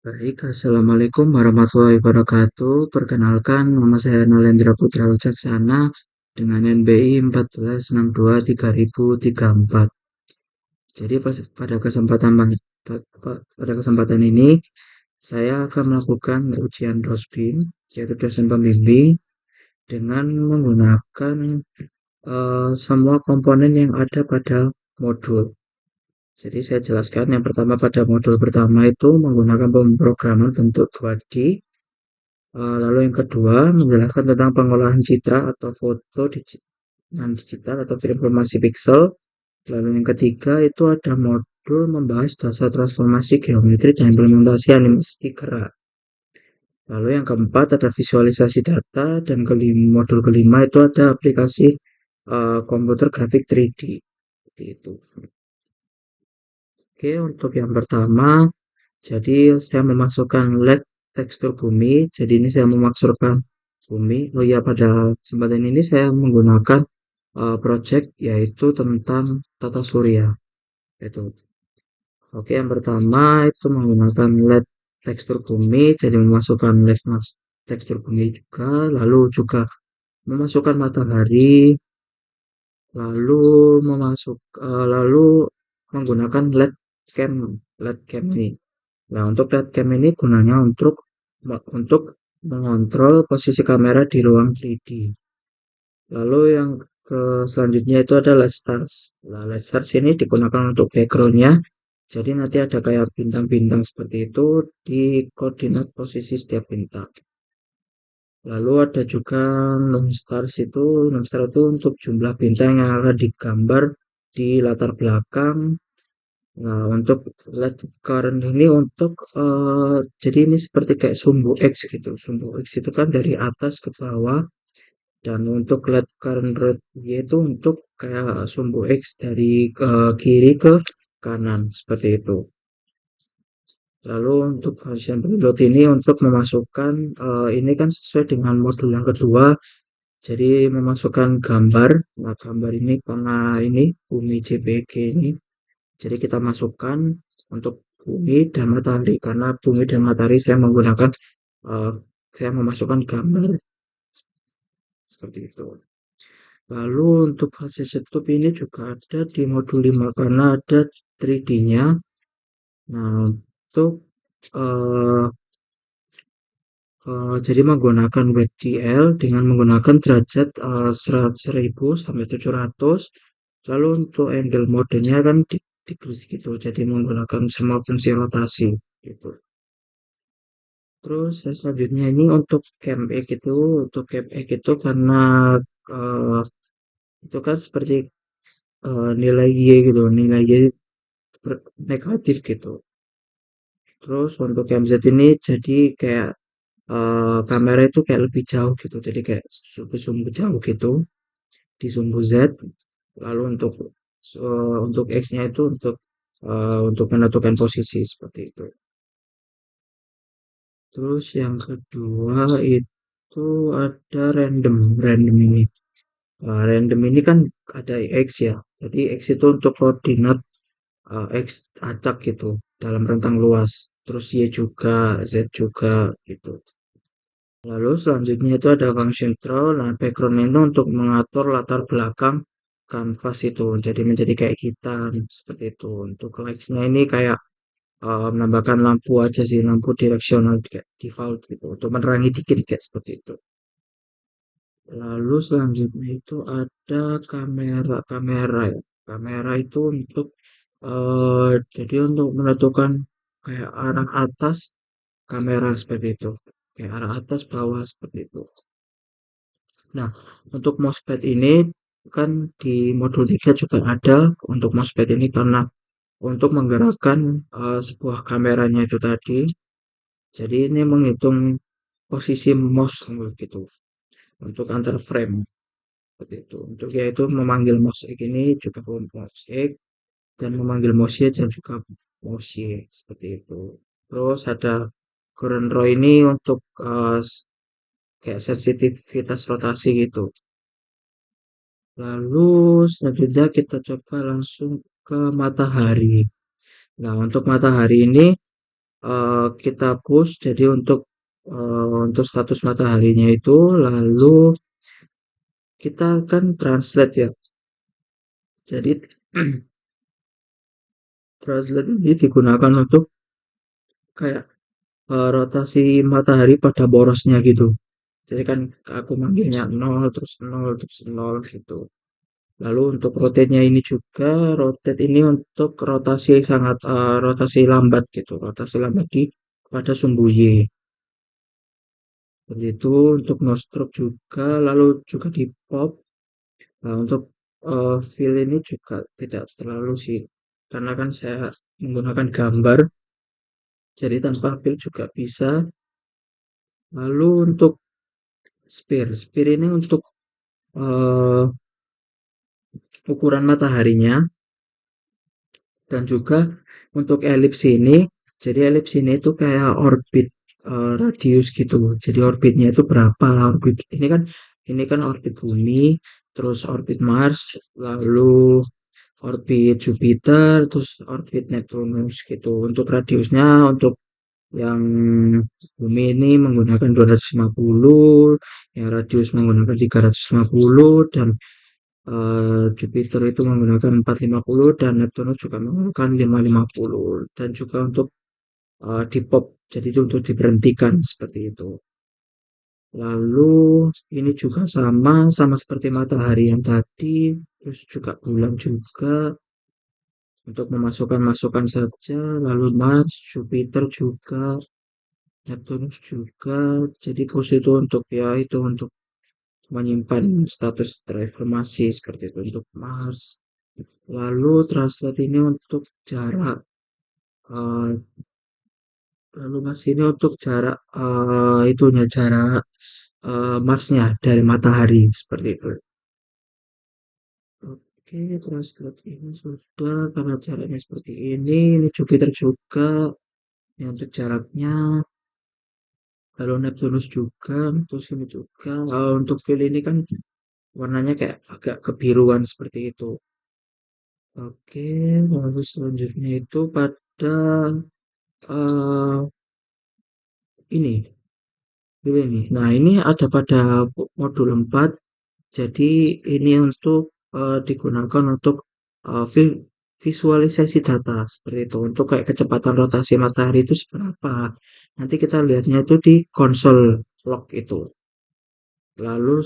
Baik, Assalamualaikum warahmatullahi wabarakatuh. Perkenalkan, nama saya Nalendra Putra Wicaksana dengan NBI 14623034. Jadi pada kesempatan ini saya akan melakukan ujian DOSBIM, yaitu dosen pembimbing, dengan menggunakan semua komponen yang ada pada modul. Jadi saya jelaskan yang pertama pada modul pertama itu menggunakan pemrograman bentuk 2D. Lalu yang kedua, menjelaskan tentang pengolahan citra atau foto dengan digital atau informasi pixel. Lalu yang ketiga itu ada modul membahas dasar transformasi geometri dan implementasi animasi gerak. Lalu yang keempat ada visualisasi data dan modul kelima itu ada aplikasi komputer grafik 3D. Seperti itu. Oke, untuk yang pertama, jadi saya memasukkan LED tekstur bumi. Jadi ini saya memasukkan bumi. Oh iya, pada kesempatan ini saya menggunakan project yaitu tentang tata surya. Itu. Oke, yang pertama itu menggunakan LED tekstur bumi. Jadi memasukkan LED tekstur bumi juga. Lalu juga memasukkan matahari. Lalu lalu menggunakan LED cam ini. Nah, untuk LED cam ini gunanya untuk mengontrol posisi kamera di ruang 3D. Lalu yang selanjutnya itu ada LED stars. Nah, LED stars ini digunakan untuk backgroundnya. Jadi nanti ada kayak bintang-bintang seperti itu di koordinat posisi setiap bintang. Lalu ada juga non star itu untuk jumlah bintang yang akan digambar di latar belakang. Nah, untuk LED current ini jadi ini seperti kayak sumbu X gitu. Sumbu X itu kan dari atas ke bawah, dan untuk LED current rate itu untuk kayak sumbu X dari kiri ke kanan seperti itu. Lalu untuk function preload ini untuk memasukkan ini kan sesuai dengan modul yang kedua. Jadi memasukkan gambar. Nah, gambar ini karena ini bumi JPG ini. Jadi kita masukkan untuk bumi dan matahari, karena bumi dan matahari uh, saya memasukkan gambar seperti itu. Lalu untuk fase setup ini juga ada di modul 5 karena ada 3D-nya. Nah, untuk uh, jadi menggunakan WebGL dengan menggunakan derajat 1000 sampai 700. Lalu untuk angle modenya kan degrees gitu, jadi menggunakan semua fungsi rotasi gitu. Terus yang selanjutnya ini untuk cam X itu karena eh, itu kan seperti nilai Y gitu, nilai Y negatif gitu. Terus untuk cam Z ini jadi kayak kamera itu kayak lebih jauh gitu, jadi kayak zoom jauh gitu di sumbu Z. Lalu untuk X-nya itu untuk menentukan posisi seperti itu. Terus yang kedua itu ada random ini. Random ini kan ada X ya. Jadi X itu untuk koordinat X acak gitu dalam rentang luas. Terus Y juga, Z juga gitu. Lalu selanjutnya itu ada function throw. Nah, background itu untuk mengatur latar belakang kanvas itu. Jadi menjadi kayak hitam seperti itu. Untuk lights-nya ini kayak menambahkan lampu aja sih, lampu direksional kayak default gitu. Untuk menerangi dikit kayak seperti itu. Lalu selanjutnya itu ada kamera ya. Kamera itu jadi untuk menentukan kayak arah atas kamera seperti itu. Kayak arah atas bawah seperti itu. Nah, untuk mousepad ini kan di modul 3 juga ada untuk mousepad ini karena untuk menggerakkan sebuah kameranya itu tadi. Jadi ini menghitung posisi mouse gitu untuk antar frame seperti itu. Untuk yaitu memanggil mouse X ini juga mouse X, dan memanggil mouse Y dan juga mouse Y seperti itu. Terus ada current row ini untuk kayak sensitivitas rotasi gitu. Lalu selanjutnya kita coba langsung ke matahari. Nah, untuk matahari ini kita push jadi untuk status mataharinya itu, lalu kita akan translate ya. Jadi translate ini digunakan untuk kayak rotasi matahari pada borosnya gitu. Jadi kan aku manggilnya nol terus nol terus nol gitu. Lalu untuk rotate-nya ini juga, rotate ini untuk rotasi lambat gitu, rotasi lambat di pada sumbu Y. Begitu untuk no stroke juga, lalu juga di pop. Nah, untuk feel ini juga tidak terlalu sih, karena kan saya menggunakan gambar, jadi tanpa feel juga bisa. Lalu untuk spear ini untuk eh, ukuran mataharinya dan juga untuk elips ini. Jadi elips ini itu kayak orbit radius gitu. Jadi orbitnya itu berapa? Ini kan orbit bumi, terus orbit Mars, lalu orbit Jupiter, terus orbit Neptunus gitu. Untuk radiusnya untuk yang bumi ini menggunakan 250, yang radius menggunakan 350, dan Jupiter itu menggunakan 450 dan Neptunus juga menggunakan 550 dan juga untuk di pop jadi itu untuk diberhentikan seperti itu. Lalu ini juga sama seperti matahari yang tadi, terus juga bulan juga untuk memasukkan masukan saja, lalu Mars, Jupiter juga, Neptunus juga. Jadi khusus itu untuk ya itu untuk menyimpan status transformasi seperti itu untuk Mars. Lalu translate ini untuk jarak, eh, lalu Mas ini untuk jarak itunya jarak Marsnya dari matahari seperti itu. Oke, translate ini sudah karena jaraknya seperti ini Jupiter juga yang untuk jaraknya, lalu Neptunus juga, terus ini juga. Untuk fill ini kan warnanya kayak agak kebiruan seperti itu. Oke, lalu selanjutnya itu pada eh ini ini. Nah, ini ada pada modul 4. Jadi ini untuk digunakan untuk visualisasi data seperti itu. Untuk kayak kecepatan rotasi matahari itu seberapa. Nanti kita lihatnya itu di konsol log itu. Lalu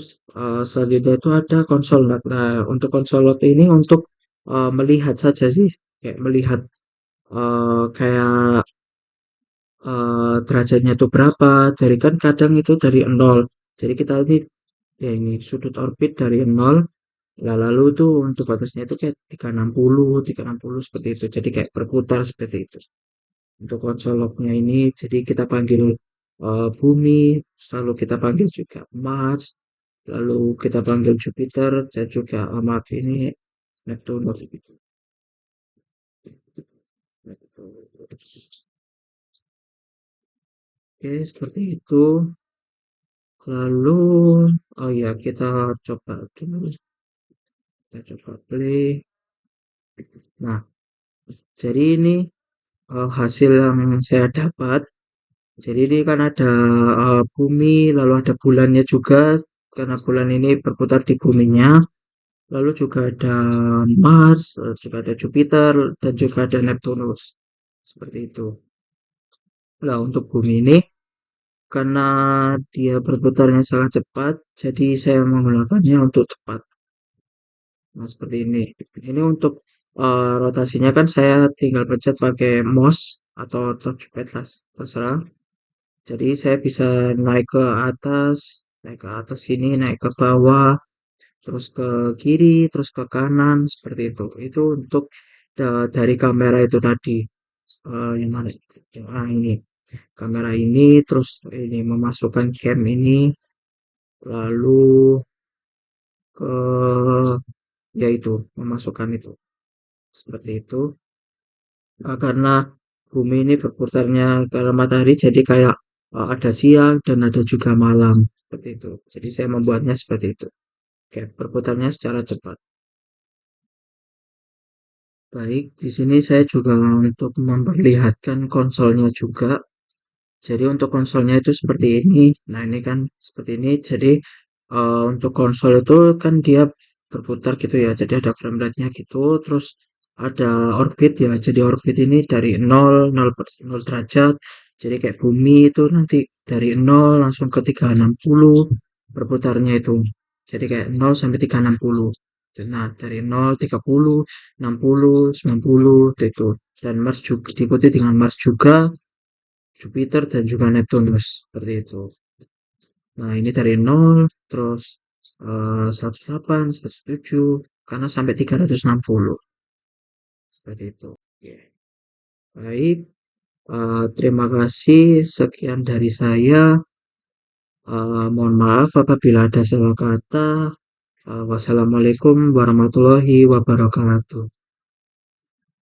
selanjutnya itu ada konsol log. Nah, untuk konsol log ini untuk melihat saja sih, kayak melihat kayak derajatnya itu berapa. Jadi kan kadang itu dari nol. Jadi kita ini ya ini sudut orbit dari nol. Lah lalu itu untuk batasnya itu kayak 360 seperti itu. Jadi kayak berputar seperti itu. Untuk konsolognya ini jadi kita panggil bumi, lalu kita panggil juga Mars, lalu kita panggil Jupiter, dan juga maaf ini Neptunus gitu. Oke, seperti itu. Lalu, oh ya, kita coba dulu. Kita coba play. Nah, jadi ini hasil yang saya dapat. Jadi ini kan ada bumi, lalu ada bulannya juga, karena bulan ini berputar di buminya. Lalu juga ada Mars, juga ada Jupiter, dan juga ada Neptunus. Seperti itu. Nah, untuk bumi ini, karena dia berputarnya sangat cepat, jadi saya menggunakannya untuk cepat. Nah, seperti ini. Ini untuk rotasinya kan saya tinggal pencet pakai mouse atau touchpad lah, terserah. Jadi saya bisa naik ke atas sini, naik ke bawah, terus ke kiri, terus ke kanan, seperti itu. Itu untuk dari kamera itu tadi. Yang mana? Ini. Kamera ini, terus ini memasukkan cam ini, lalu ke yaitu memasukkan itu. Seperti itu. Karena bumi ini berputarnya karena matahari jadi kayak ada siang dan ada juga malam seperti itu. Jadi saya membuatnya seperti itu. Kayak berputarnya secara cepat. Baik, di sini saya juga untuk memperlihatkan konsolnya juga. Jadi untuk konsolnya itu seperti ini. Nah, ini kan seperti ini. Jadi untuk konsol itu kan dia berputar gitu ya. Jadi ada frame rate-nya gitu. Terus ada orbit ya. Jadi orbit ini dari nol derajat. Jadi kayak bumi itu nanti dari nol langsung ke 360 berputarnya itu. Jadi kayak nol sampai 360. Nah, dari nol 30, 60, 90 itu. Dan Mars juga diikuti dengan Mars juga, Jupiter dan juga Neptunus seperti itu. Nah, ini dari nol terus 108, 107 karena sampai 360 seperti itu. Oke. Baik, terima kasih. Sekian dari saya. Mohon maaf apabila ada salah kata. Wassalamualaikum warahmatullahi wabarakatuh.